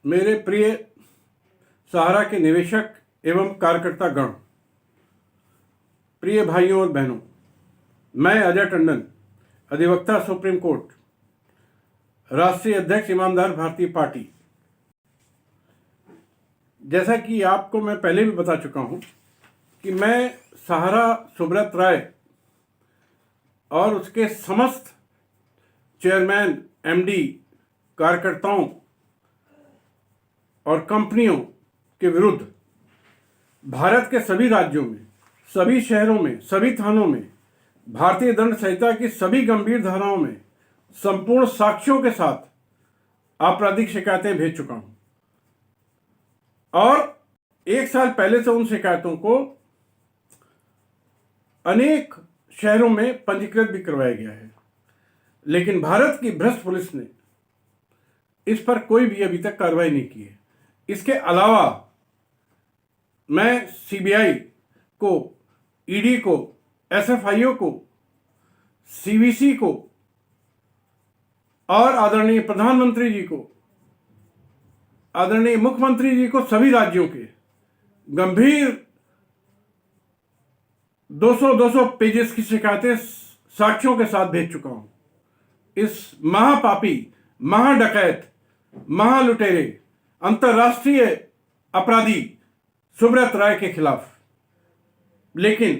मेरे प्रिय सहारा के निवेशक एवं कार्यकर्ता गण, प्रिय भाइयों और बहनों, मैं अजय टंडन, अधिवक्ता सुप्रीम कोर्ट, राष्ट्रीय अध्यक्ष ईमानदार भारतीय पार्टी। जैसा कि आपको मैं पहले भी बता चुका हूं कि मैं सहारा सुब्रत राय और उसके समस्त चेयरमैन, एमडी, कार्यकर्ताओं और कंपनियों के विरुद्ध भारत के सभी राज्यों में, सभी शहरों में, सभी थानों में, भारतीय दंड संहिता की सभी गंभीर धाराओं में संपूर्ण साक्ष्यों के साथ आपराधिक शिकायतें भेज चुका हूं और 1 साल पहले से उन शिकायतों को अनेक शहरों में पंजीकृत भी करवाया गया है। लेकिन भारत की भ्रष्ट पुलिस ने इस पर कोई भी अभी तक कार्रवाई नहीं की है। इसके अलावा मैं सीबीआई को, ईडी को, एसएफआईओ को, सीवीसी को और आदरणीय प्रधानमंत्री जी को, आदरणीय मुख्यमंत्री जी को, सभी राज्यों के गंभीर 200 पेजेस की शिकायतें साक्ष्यों के साथ भेज चुका हूं। इस महापापी, महाडकैत, महालुटेरे, अंतर्राष्ट्रीय अपराधी सुब्रत राय के खिलाफ। लेकिन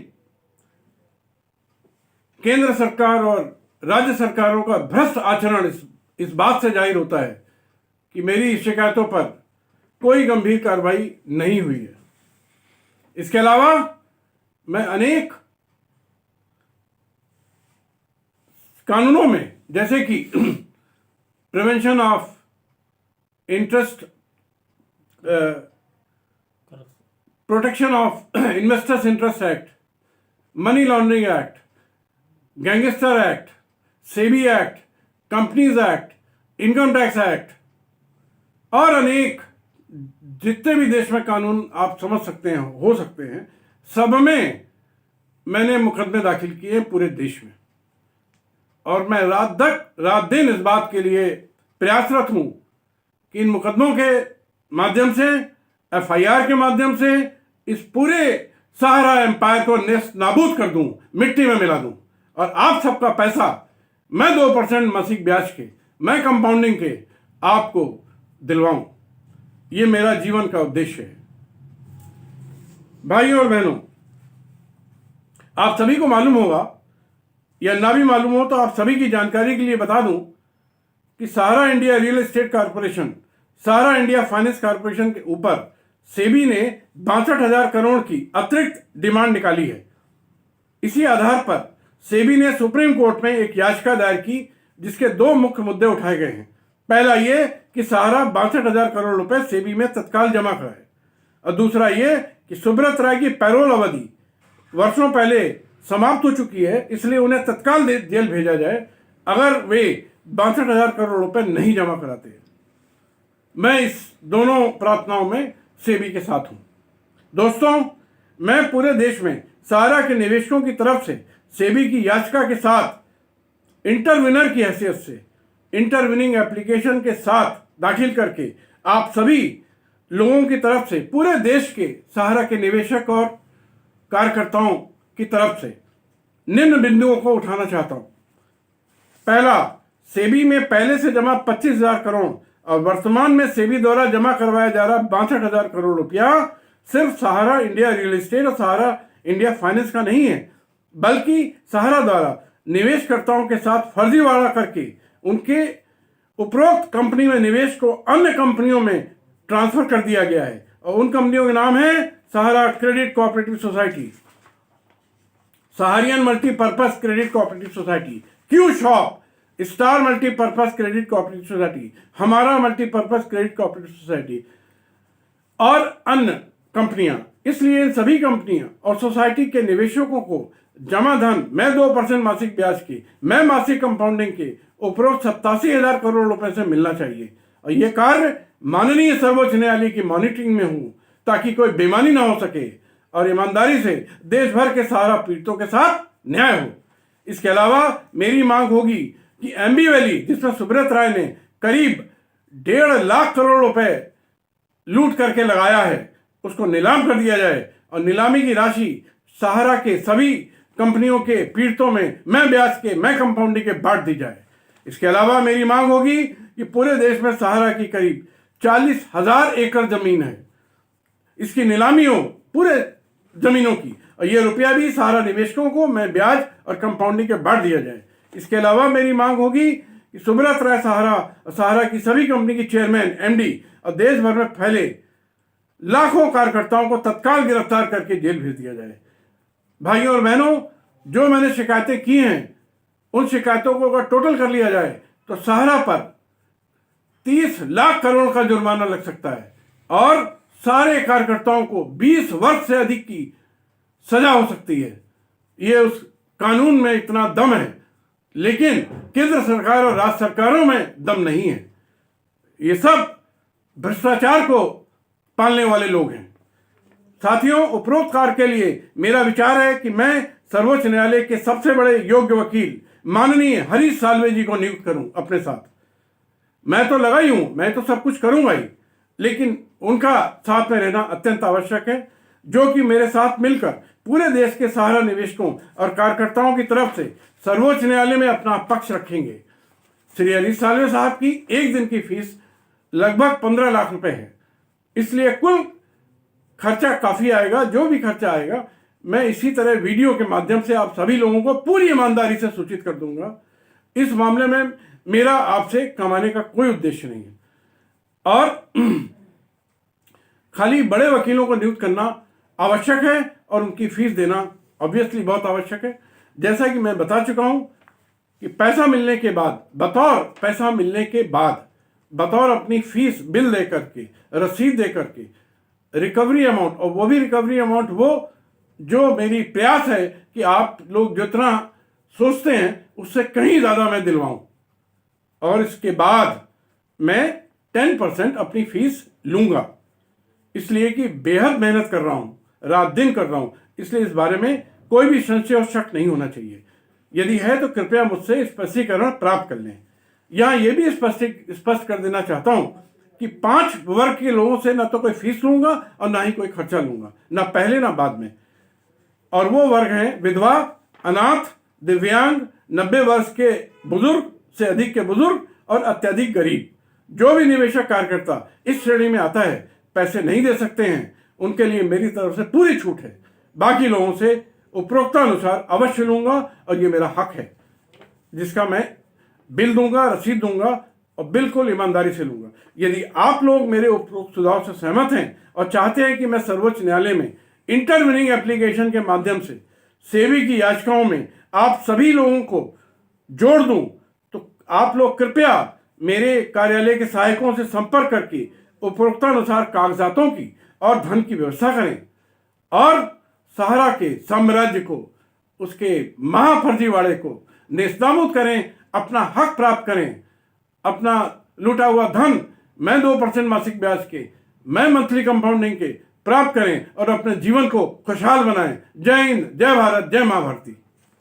केंद्र सरकार और राज्य सरकारों का भ्रष्ट आचरण इस बात से जाहिर होता है कि मेरी शिकायतों पर कोई गंभीर कार्रवाई नहीं हुई है। इसके अलावा मैं अनेक कानूनों में, जैसे कि prevention of interest, protection of investors interest act, money laundering act, gangster act, SEBI act, companies act, income tax act और अनेक जितने भी देश में कानून आप समझ सकते हैं, हो सकते हैं, सब में मैंने मुकदमे दाखिल किए पूरे देश में। और मैं रात दिन इस बात के लिए प्रयासरत हूं कि इन मुकदमों के माध्यम से, एफआईआर के माध्यम से इस पूरे सहारा एम्पायर को नेस्त नाबूद कर दूं, मिट्टी में मिला दूं और आप सबका पैसा मैं 2% मासिक ब्याज के, मैं कंपाउंडिंग के आपको दिलवाऊं। ये मेरा जीवन का उद्देश्य है। भाइयों और बहनों, आप सभी को मालूम होगा या ना भी मालूम हो तो आप सभी की जानकारी के लिए बता दूं कि सहारा इंडिया रियल एस्टेट कॉर्पोरेशन, सहारा इंडिया फाइनेंस कॉर्पोरेशन के ऊपर सेबी ने 62,000 करोड़ की अतिरिक्त डिमांड निकाली है। इसी आधार पर सेबी ने सुप्रीम कोर्ट में एक याचिका दायर की जिसके 2 मुख्य मुद्दे उठाए गए हैं। पहला ये कि सहारा 62,000 करोड़ रुपए सेबी में तत्काल जमा कराए और दूसरा ये कि सुब्रत राय की पैरोल अवधि वर्षों पहले समाप्त हो चुकी है, इसलिए उन्हें तत्काल जेल भेजा जाए अगर वे 62,000 करोड़ रुपए नहीं जमा कराते। मैं इस दोनों प्रार्थनाओं में सेबी के साथ हूं। दोस्तों, मैं पूरे देश में सहारा के निवेशकों की तरफ से सेबी की याचिका के साथ इंटरविनर की हैसियत से, इंटरविनिंग एप्लीकेशन के साथ दाखिल करके आप सभी लोगों की तरफ से, पूरे देश के सहारा के निवेशक और कार्यकर्ताओं की तरफ से निम्न बिंदुओं को उठाना चाहता हूं। पहला, सेबी में पहले से जमा 25,000 करोड़ और वर्तमान में सेबी द्वारा जमा करवाया जा रहा 62,000 करोड़ रुपया सिर्फ सहारा इंडिया रियल एस्टेट और सहारा इंडिया फाइनेंस का नहीं है, बल्कि सहारा द्वारा निवेशकर्ताओं के साथ फर्जीवाड़ा करके उनके उपरोक्त कंपनी में निवेश को अन्य कंपनियों में ट्रांसफर कर दिया गया है और उन कंपनियों के नाम है Sahara credit cooperative society, Sahariyan multipurpose credit cooperative society, Q shop, star multipurpose credit cooperative society, Humara multipurpose credit cooperative society और अन्य कंपनियां। इसलिए इन सभी कंपनियां और सोसाइटी के निवेशकों को जमा धन मैं 2% मासिक ब्याज की, मैं मासिक कंपाउंडिंग के उपरोक्त 87,000 करोड़ रुपए से मिलना चाहिए और यह कार्य माननीय सर्वोच्च न्यायालय की मॉनिटरिंग में हो ताकि कोई बेईमानी ना हो सके और ईमानदारी से देश भर के सहारा पीड़ितों के साथ न्याय हो। इसके अलावा मेरी मांग होगी कि एमबी वैली, जिसमें सुब्रत राय ने करीब 1.5 लाख करोड़ रुपए लूट करके लगाया है उसको नीलाम कर दिया जाए और नीलामी की राशि सहारा के सभी कंपनियों के पीड़ितों में मैं ब्याज के मैं कंपाउंडिंग के बांट दी जाए। इसके अलावा मेरी मांग होगी कि पूरे देश में सहारा की करीब 40,000 एकड़ जमीन है, इसकी नीलामी हो पूरे जमीनों की और ये रुपया भी सहारा निवेशकों को मैं ब्याज और कंपाउंडिंग के बांट दिया जाए। इसके अलावा मेरी मांग होगी कि सुब्रत राय सहारा की सभी कंपनी की चेयरमैन एमडी और देश भर में फैले लाखों कार्यकर्ताओं को तत्काल गिरफ्तार करके जेल भेज दिया जाए। भाइयों और बहनों, जो मैंने शिकायतें की हैं उन शिकायतों को अगर टोटल कर लिया जाए तो सहारा पर 30 लाख करोड़ का जुर्माना लग सकता है और सारे कार्यकर्ताओं को 20 वर्ष से अधिक की सजा हो सकती है। ये उस कानून में इतना दम है, लेकिन केंद्र सरकार और राज्य सरकारों में दम नहीं है। ये सब भ्रष्टाचार को पालने वाले लोग हैं। साथियों, उपरोक्त कार्य के लिए मेरा विचार है कि मैं सर्वोच्च न्यायालय के सबसे बड़े योग्य वकील माननीय हरीश साल्वे जी को नियुक्त करूं अपने साथ। मैं तो लगा ही हूं, मैं तो सब कुछ करूंगा ही, लेकिन उनका साथ में रहना अत्यंत आवश्यक है, जो कि मेरे साथ मिलकर पूरे देश के सहारा निवेशकों और कार्यकर्ताओं की तरफ से सर्वोच्च न्यायालय में अपना पक्ष रखेंगे। श्री हरीश साल्वे साहब की एक दिन की फीस लगभग 15 लाख रुपए है, इसलिए कुल खर्चा काफी आएगा। जो भी खर्चा आएगा मैं इसी तरह वीडियो के माध्यम से आप सभी लोगों को पूरी ईमानदारी से सूचित कर दूंगा। इस मामले में मेरा आपसे कमाने का कोई उद्देश्य नहीं है और खाली बड़े वकीलों को नियुक्त करना आवश्यक है और उनकी फीस देना ऑब्वियसली बहुत आवश्यक है। जैसा कि मैं बता चुका हूं कि पैसा मिलने के बाद, बतौर अपनी फीस बिल दे करके, रसीद दे करके रिकवरी अमाउंट, और वो भी रिकवरी अमाउंट वो जो मेरी प्रयास है कि आप लोग जितना सोचते हैं उससे कहीं ज़्यादा मैं दिलवाऊं, और इसके बाद मैं 10% अपनी फीस लूंगा, इसलिए कि बेहद मेहनत कर रहा हूं, रात दिन कर रहा हूं, इसलिए इस बारे में कोई भी संशय और शक नहीं होना चाहिए। यदि है तो कृपया मुझसे स्पष्टीकरण प्राप्त कर लें। यहाँ ये भी स्पष्ट कर देना चाहता हूं कि 5 वर्ग के लोगों से ना तो कोई फीस लूंगा और ना ही कोई खर्चा लूंगा, ना पहले ना बाद में। और वो वर्ग हैं विधवा, अनाथ, दिव्यांग, 90 वर्ष के बुजुर्ग से अधिक के बुजुर्ग और अत्यधिक गरीब। जो भी निवेशक कार्यकर्ता इस श्रेणी में आता है, पैसे नहीं दे सकते हैं, उनके लिए मेरी तरफ से पूरी छूट है। बाकी लोगों से उपरोक्तानुसार अवश्य लूंगा और ये मेरा हक है, जिसका मैं बिल दूंगा, रसीद दूंगा और बिल्कुल ईमानदारी से लूंगा। यदि आप लोग मेरे उपरोक्त सुझाव से सहमत हैं और चाहते हैं कि मैं सर्वोच्च न्यायालय में इंटरवीनिंग एप्लीकेशन के माध्यम से सेबी की याचिकाओं में आप सभी लोगों को जोड़ दूं, तो आप लोग कृपया मेरे कार्यालय के सहायकों से संपर्क करके उपरोक्तानुसार कागजातों की और धन की व्यवस्था करें और सहारा के साम्राज्य को, उसके महाफर्जीवाड़े को नेस्तनाबूद करें, अपना हक प्राप्त करें। अपना लूटा हुआ धन मैं 2% मासिक ब्याज के, मैं मंथली कंपाउंडिंग के प्राप्त करें और अपने जीवन को खुशहाल बनाएं। जय हिंद, जय भारत, जय मां भारती।